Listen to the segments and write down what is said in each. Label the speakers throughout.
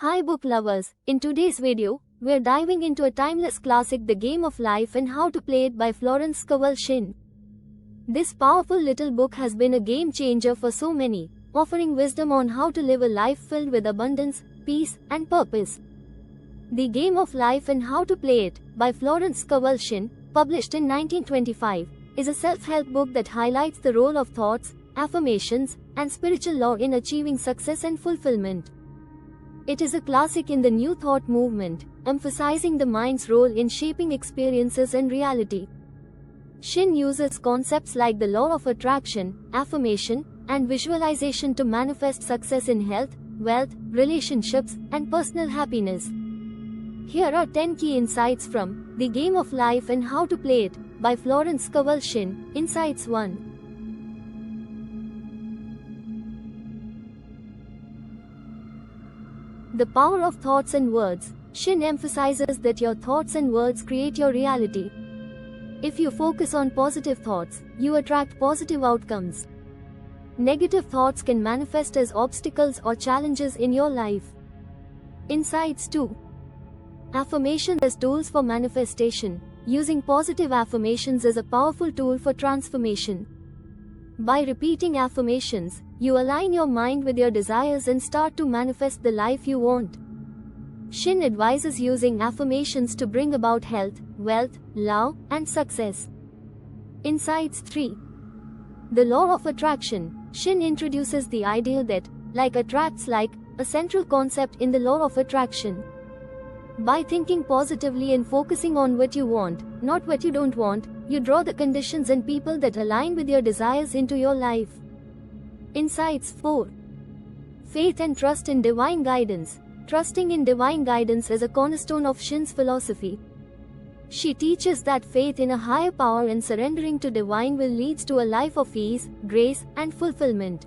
Speaker 1: Hi book lovers, in today's video, we're diving into a timeless classic, The Game of Life and How to Play It by Florence Scovel Shinn. This powerful little book has been a game changer for so many, offering wisdom on how to live a life filled with abundance, peace, and purpose. The Game of Life and How to Play It, by Florence Scovel Shinn, published in 1925, is a self-help book that highlights the role of thoughts, affirmations, and spiritual law in achieving success and fulfillment. It is a classic in the New Thought movement, emphasizing the mind's role in shaping experiences and reality. Shinn uses concepts like the law of attraction, affirmation, and visualization to manifest success in health, wealth, relationships, and personal happiness. Here are 10 key insights from The Game of Life and How to Play It, by Florence Scovel Shinn. Insights 1. The power of thoughts and words. Shinn emphasizes that your thoughts and words create your reality. If you focus on positive thoughts, you attract positive outcomes. Negative thoughts can manifest as obstacles or challenges in your life. Insights 2. Affirmations as tools for manifestation. Using positive affirmations is a powerful tool for transformation. By repeating affirmations, you align your mind with your desires and start to manifest the life you want. Shinn advises using affirmations to bring about health, wealth, love, and success. Insights 3. The law of attraction. Shinn introduces the idea that, like attracts like, a central concept in the law of attraction. By thinking positively and focusing on what you want, not what you don't want, you draw the conditions and people that align with your desires into your life. Insights 4. Faith and trust in divine guidance. Trusting in divine guidance is a cornerstone of Shinn's philosophy. She teaches that faith in a higher power and surrendering to divine will leads to a life of ease, grace, and fulfillment.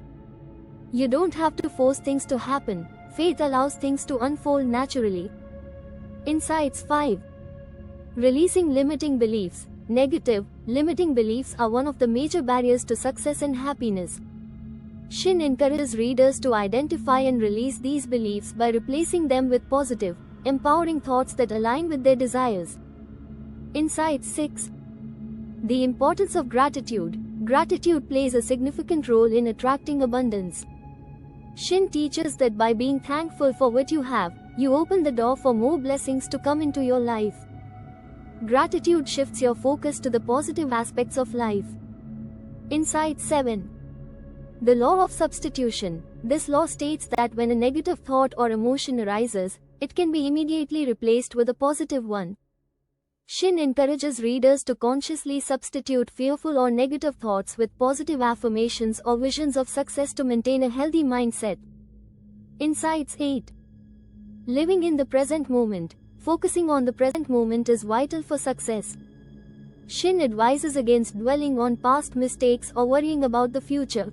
Speaker 1: You don't have to force things to happen. Faith allows things to unfold naturally. Insights 5. Releasing limiting beliefs. Negative, limiting beliefs are one of the major barriers to success and happiness. Shinn encourages readers to identify and release these beliefs by replacing them with positive, empowering thoughts that align with their desires. Insight 6. The importance of gratitude. Gratitude plays a significant role in attracting abundance. Shinn teaches that by being thankful for what you have, you open the door for more blessings to come into your life. Gratitude shifts your focus to the positive aspects of life. Insight 7. The law of substitution. This law states that when a negative thought or emotion arises, it can be immediately replaced with a positive one. Shinn encourages readers to consciously substitute fearful or negative thoughts with positive affirmations or visions of success to maintain a healthy mindset. Insights 8. Living in the present moment. Focusing on the present moment is vital for success. Shinn advises against dwelling on past mistakes or worrying about the future.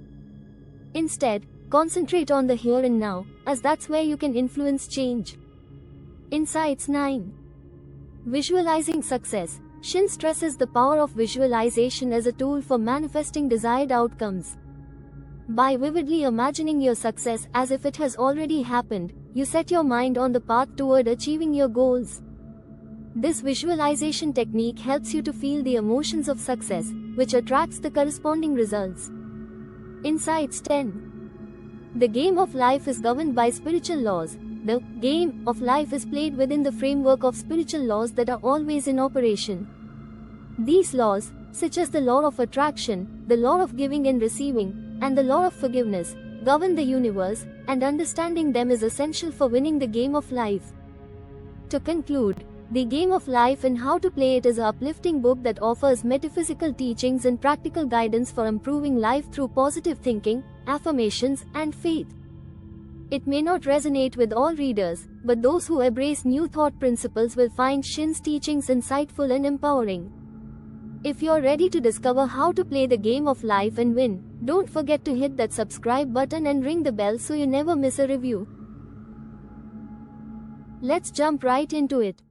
Speaker 1: Instead, concentrate on the here and now, as that's where you can influence change. Insights 9. Visualizing success. Shinn stresses the power of visualization as a tool for manifesting desired outcomes. By vividly imagining your success as if it has already happened, you set your mind on the path toward achieving your goals. This visualization technique helps you to feel the emotions of success, which attracts the corresponding results. Insights 10. The game of life is governed by spiritual laws. The game of life is played within the framework of spiritual laws that are always in operation. These laws, such as the law of attraction, the law of giving and receiving, and the law of forgiveness, govern the universe, and understanding them is essential for winning the game of life. To conclude, The Game of Life and How to Play It is an uplifting book that offers metaphysical teachings and practical guidance for improving life through positive thinking, affirmations, and faith. It may not resonate with all readers, but those who embrace new thought principles will find Shinn's teachings insightful and empowering. If you're ready to discover how to play the game of life and win, don't forget to hit that subscribe button and ring the bell so you never miss a review. Let's jump right into it.